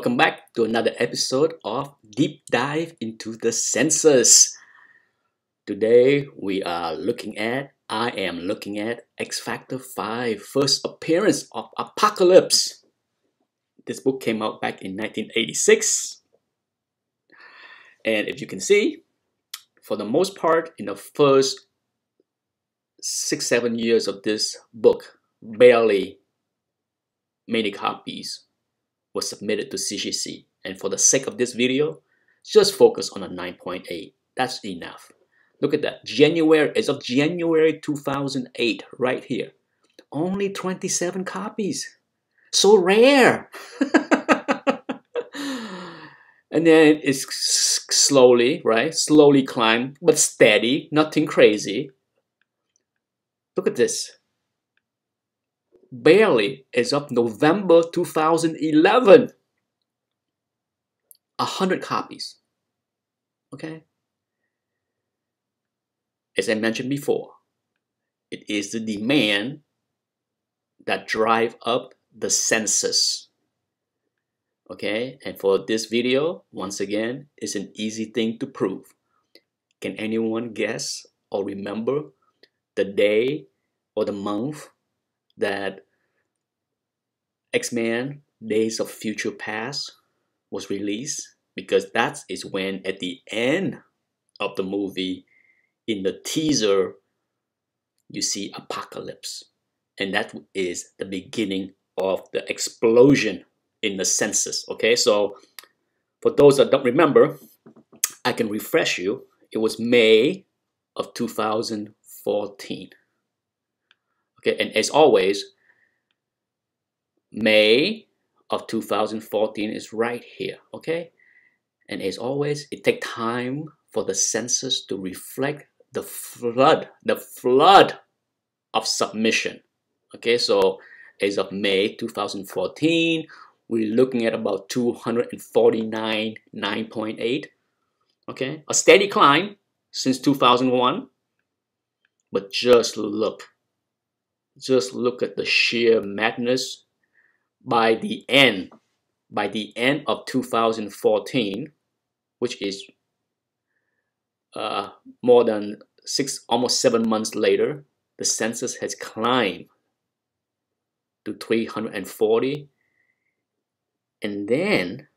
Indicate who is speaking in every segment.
Speaker 1: Welcome back to another episode of Deep Dive into the Census. Today I am looking at X Factor 5, First Appearance of Apocalypse. This book came out back in 1986. And if you can see, for the most part, in the first 6-7 years of this book, barely many copies were submitted to CGC. And for the sake of this video, just focus on a 9.8. That's enough. Look at that. As of January 2008, right here. Only 27 copies. So rare. And then it's slowly climbed, but steady, nothing crazy. Look at this. Barely, as of November 2011, 100 copies. Okay? As I mentioned before, it is the demand that drive up the census. Okay? And for this video, once again, it's an easy thing to prove. Can anyone guess or remember the day or the month that X-Men Days of Future Past was released? Because that is when, at the end of the movie, in the teaser, you see Apocalypse. And that is the beginning of the explosion in the census. Okay, so for those that don't remember, I can refresh you. It was May of 2014. Okay, and as always, May of 2014 is right here, okay? And as always, it takes time for the census to reflect the flood of submission. Okay, so as of May 2014, we're looking at about 249 9.8. Okay, a steady climb since 2001. But just look at the sheer madness. By the end of 2014, which is more than almost 7 months later, the census has climbed to 340. And then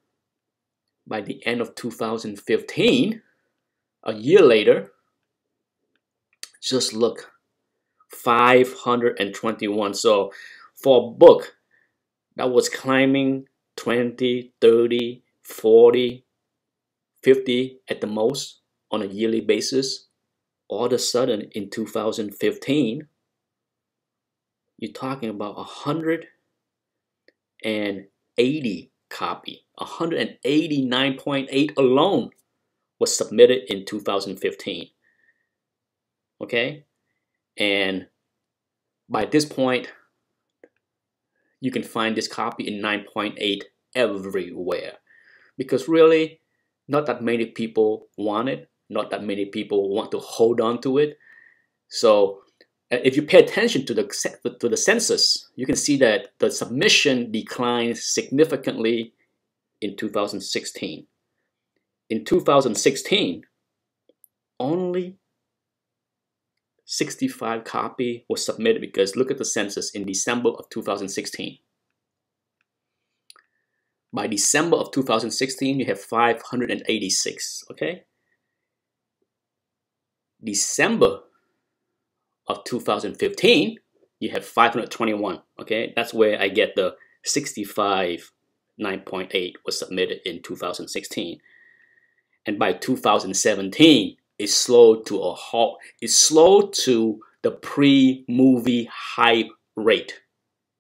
Speaker 1: by the end of 2015, a year later, just look, 521. So for a book that was climbing 20, 30, 40, 50 at the most on a yearly basis, all of a sudden in 2015, you're talking about 180 copy. 189.8 alone was submitted in 2015. Okay? And by this point, you can find this copy in 9.8 everywhere. Because really, not that many people want it. Not that many people want to hold on to it. So if you pay attention to the census, you can see that the submission declined significantly in 2016. In 2016, only 65 copy was submitted, because look at the census in December of 2016. By December of 2016, you have 586, okay? December of 2015, you have 521, okay? That's where I get the 65 9.8 was submitted in 2016. And by 2017, it slowed to a halt. It slowed to the pre-movie hype rate.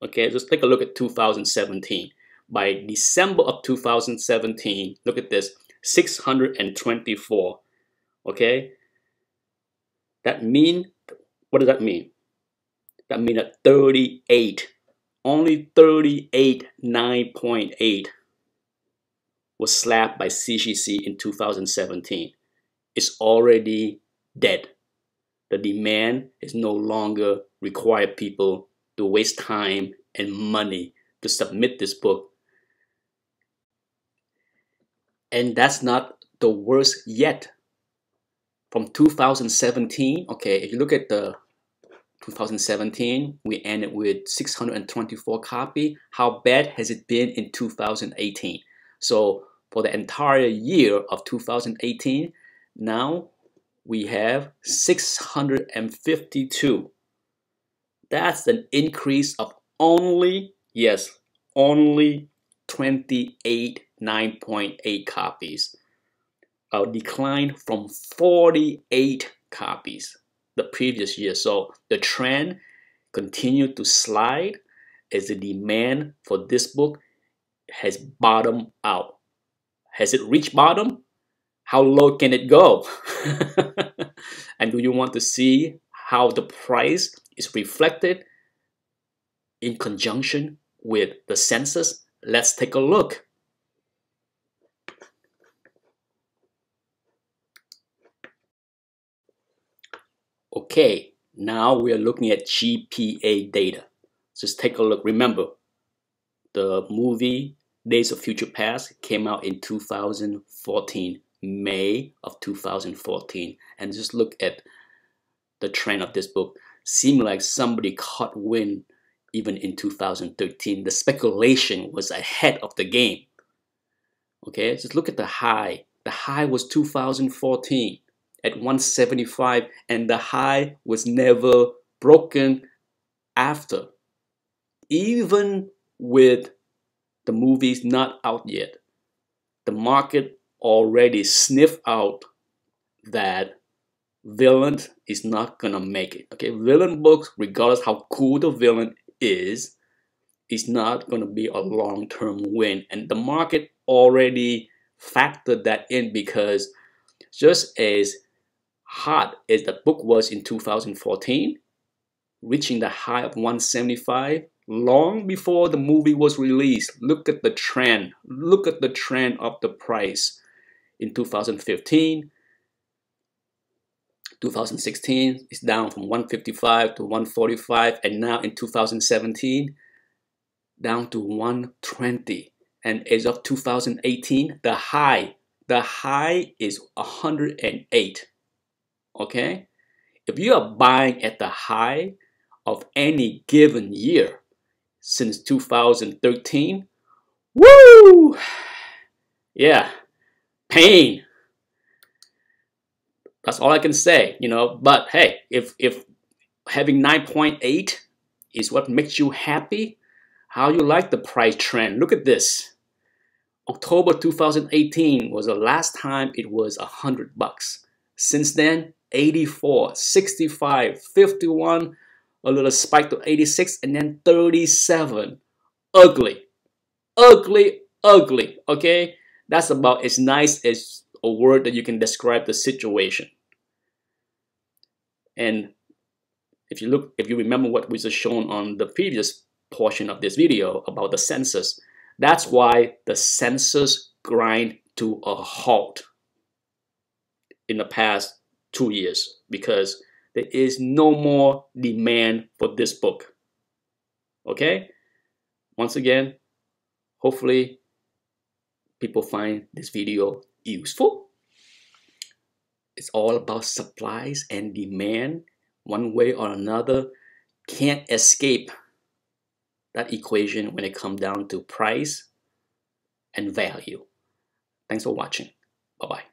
Speaker 1: Okay, just take a look at 2017. By December of 2017, look at this, 624. Okay, what does that mean? That means that 38, only 38 9.8 was slapped by CGC in 2017. It's already dead. The demand is no longer require people to waste time and money to submit this book And that's not the worst yet. From 2017, okay, if you look at the 2017, we ended with 624 copy. How bad has it been in 2018? So for the entire year of 2018, now we have 652. That's an increase of only, yes, only 28 9.8 copies. A decline from 48 copies the previous year. So the trend continued to slide as the demand for this book has bottomed out. Has it reached bottom? How low can it go? And do you want to see how the price is reflected in conjunction with the census? Let's take a look. Okay, now we are looking at GPA data. Just take a look. Remember, the movie Days of Future Past came out in 2014, May of 2014. And just look at the trend of this book. Seemed like somebody caught wind even in 2013. The speculation was ahead of the game. Okay, just look at the high. The high was 2014 at 175, and the high was never broken after. Even with the movies not out yet, the market already sniffed out that villain is not gonna make it. Okay, villain books, regardless how cool the villain is not gonna be a long-term win, and the market already factored that in, because just as hot as the book was in 2014, reaching the high of 175 long before the movie was released. Look at the trend. Look at the trend of the price in 2015. 2016 is down from 155 to 145, and now in 2017 down to 120. And as of 2018, the high is 108. Okay, if you are buying at the high of any given year since 2013, woo, yeah, pain. That's all I can say, you know. But hey, if having 9.8 is what makes you happy, how you like the price trend? Look at this. October 2018 was the last time it was $100. Since then, 84, 65, 51, a little spike to 86, and then 37. Ugly, ugly, ugly. Okay, that's about as nice as a word that you can describe the situation. And if you remember what was shown on the previous portion of this video about the census, that's why the census grind to a halt in the past 2 years, because there is no more demand for this book. Okay? Once again, hopefully people find this video useful. It's all about supplies and demand. One way or another, can't escape that equation when it comes down to price and value. Thanks for watching. Bye-bye.